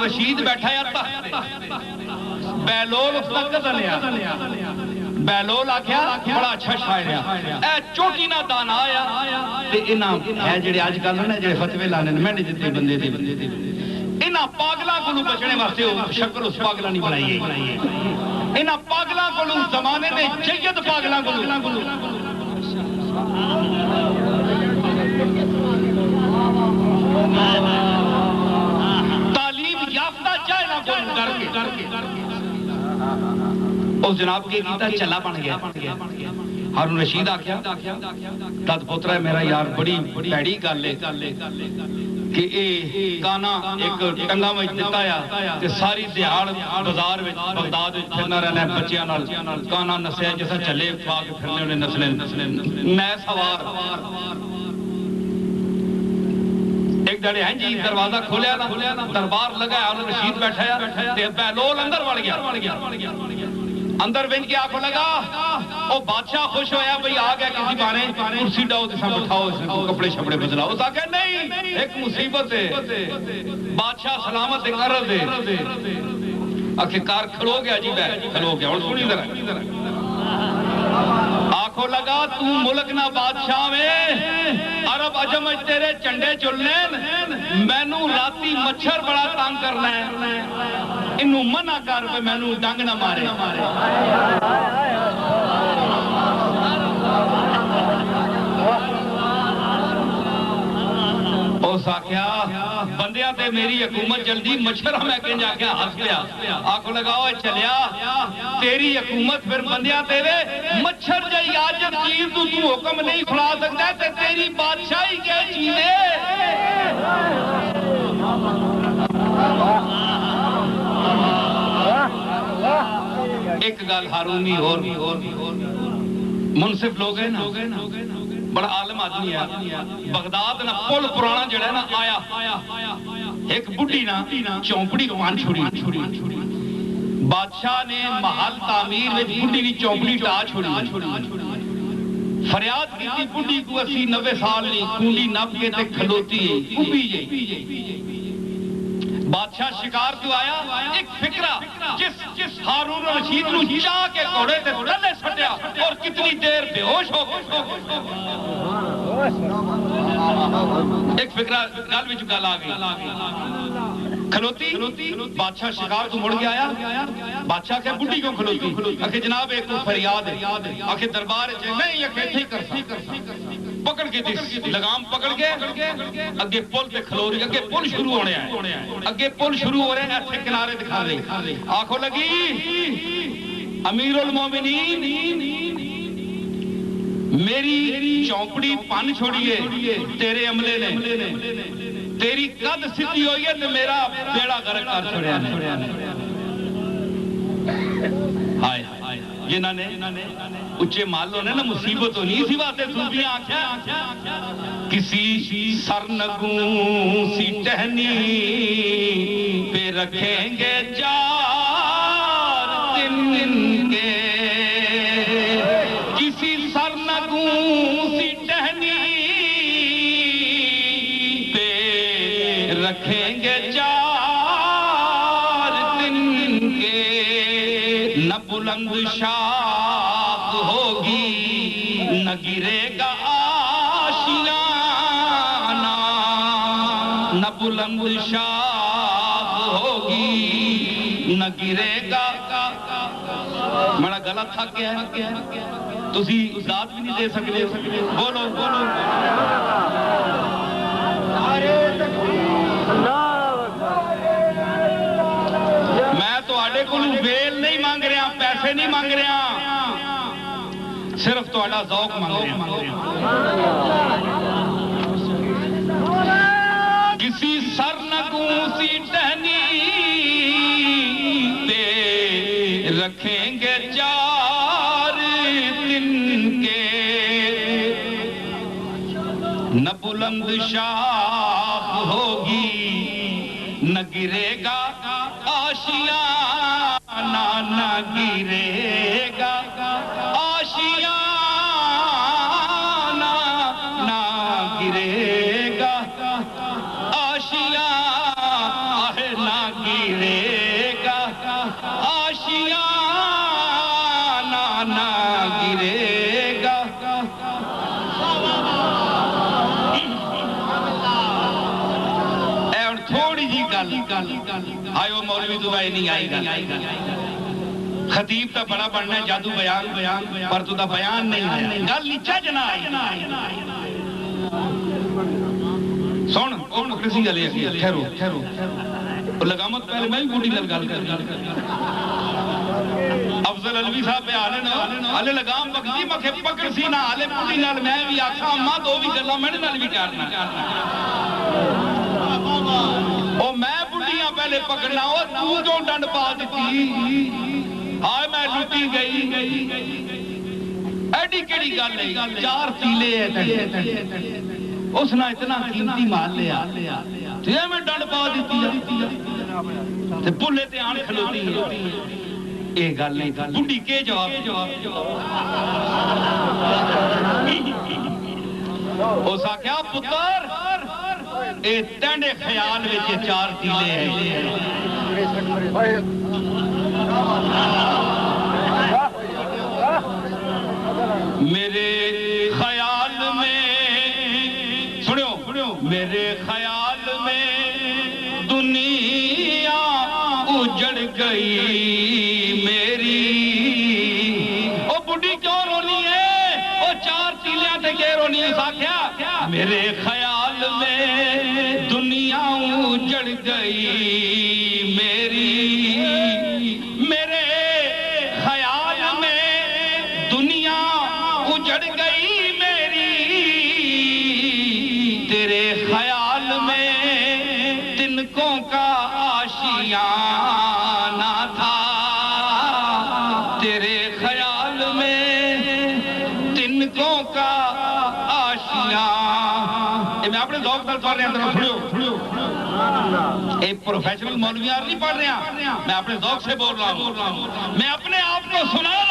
رشید بیٹھا ہے بہلول اس کا قدر لیا بہلول آکھیا بڑا اچھا شاعر ہے اے چوٹی نہ دانا آیا تے انہاں ہے جڑے اج کل نے جڑے فتوی لانے میں نہیں دتے بندے دے انہاں پاگلاں کولوں بچنے واسطے شکر اس پاگلاں نہیں بنائی ہے انہاں پاگلاں کولوں زمانے دے جید پاگلاں کولوں تعلیم یافتہ جاہلاں کولوں کر کے اس جناب کے کیتا چلا بن گیا ہارون رشید آکھیا دد پوترا میرا یار بڑی پیڑی گل ہے کہ اے کانا ایک ٹنگا وچ دتا یا تے ساری دیہاڑ بازار وچ بغداد وچ پھرنا رہنا بچیاں نال کانا نسیا جیسا چلے پا کے پھرنے انہیں نسلیں میں سوار ایک دڑے ہیں جی دروازہ کھولیا نا دربار لگا ہارون رشید بیٹھا تے بہلول اندر وڑ گیا اندر ون کے آنکھوں لگا او بادشاہ خوش ہویا بھئی آ گیا کسی بانے کرسی ڈاؤ تے سب اٹھاؤ اس کو کپڑے شپڑے بدلاؤ اس آکھے نہیں ایک مصیبت ہے بادشاہ سلامت ایک عرض ہے آکھے کار کھلو گیا جی بے کھلو گیا اور سنی ذرا آنکھوں لگا تو ملک نہ بادشاہ میں عرب عجم تیرے چنڈے چلنے میں نو راتی مچھر بڑا تانگ کرنا ہے انہوں منع کر پہ میں نو ڈنگ نہ مارے او ساکھیا بندیاں تے میری حکومت جلدی مچھر ہمیں کہیں جا کے ہاتھ پیا آنکھوں لگاؤ چلیا تیری حکومت پھر بندیاں تیرے مچھر جائی آجب چیز تو حکم نہیں سنا سکتا ہے تے تیری بادشاہی کیا چیزیں ایک گال ہارونی اور منصف لوگ ہیں نا بڑا عالم آدمی ہے بغداد نا پول پرانا جڑا ہے نا آیا ایک بڑھی نا چونپڑی کو مان چھوڑی بادشاہ نے محل تعمیر میں بڑھی کی چونپڑی ٹا چھوڑی فریاد کی تھی بڑھی کو 80-90 سال نہیں کونڈی نب کے تک کھلوتی ہے بادشاہ شکار کیوں آیا ایک فکرہ جس ہارون رشید نو چاہ کے گھوڑے تے تلے سٹیا اور کتنی دیر بے ہوش ہو ایک فکرہ گل وچ گل آ گئی کھلوتی بادشاہ شکار کو مڑ کے آیا بادشاہ کہ بڈھی کو کھلوتی آکھے جناب ایک کو فریاد ہے آکھے دربار ہے نہیں یہ کہتے ہی کر پکڑ کے لگام پکڑ کے اگے پل پہ کھلو رہی اگے پل شروع ہونے ہیں اگے پل شروع ہو رہے ہیں ایسے کنارے دکھا رہے آنکھوں لگی امیر المومنین میری چونپڑی پن چھوڑیے تیرے عملے نے تیری قد سدھی ہوئی ہے تو میرا بیڑا غرق کر چھوڑیا نے ہائے جنہاں نے اچھے مالوں نے نا مصیبت ہونی اسی بات ہے صوفیاں آنکھیں کسی سرنگوں سی ٹہنی پہ رکھیں گے 4 دن کے کسی سرنگوں سی ٹہنی پہ رکھیں گے 4 دن کے نہ بلند شاخ ہوگی نہ گرے گا آشیانہ نہ بلند شاخ ہوگی نہ گرے گا بڑا گلا تھک گیا ہے تسی ذات بھی نہیں دے سکتے بولو بولو میں تو آڈے کو ویل نہیں مانگ رہا پیسے نہیں مانگ رہا صرف تو آڈا ذوق مانگ رہا کسی سرنگوں سی ٹہنی پہ رکھیں گے 4 دن کے نہ بلند شاخ ہوگی نہ گرے گا آشیانہ نہ گرے گا آشیانہ نہ گرے گا آشیانہ نہ گرے گرے گا آشیانہ نہ گرے گا اے اور تھوڑی جی گل آئیو مولوی تو بھائی نہیں آئی گل خطیب تا بڑا بڑھنا ہے جادو بیان پر تو دا بیان نہیں آیا گل نیچا جنا آئی سن کون کسی گلے اکی ٹھہرو لگامت پہلے میں ہی بوٹی گل کر افضل علوی صاحب پہ آلے لگام بکتی مکھے پکڑ سی نہ آلے بوٹی نال میں بھی آکھا اماں دو بھی گلا میں نال بھی کرنا او میں بوٹیاں پہلے پکڑنا او تو جو ڈنڈ پا دیتی آئے میں لٹی گئی ایڈی کیڑی گل ہے 4 تیلے ہے اس نے اتنا قیمتی مال لیا تیرے میں ڈنڈ پا دیتی تے پلے تے آن کھلوتی ہے اے گل نہیں بڈھی کے جواب اس آکھیا پتر اے تینڈے خیال وچ 4 تیلے ہیں میرے خیال میں سنو میرے خیال میں دنیا اجڑ گئی میری او بڈھی کیوں رونی ہے او 4 تیلیاں تے کے رونی ہے ساکھیا میرے خیال میں دنیا اجڑ گئی میری میرے خیال میں دنیا اجڑ گئی میری تیرے خیال میں تنکوں کا آشیانہ تھا تیرے خیال میں تنکوں کا آشیانہ میں اپنے ذوق پر پڑھ رہا ہوں سنو ایک پروفیشنل مولویار نہیں پڑھ رہا میں اپنے ذوق سے بول رہا ہوں میں اپنے آپ کو سنا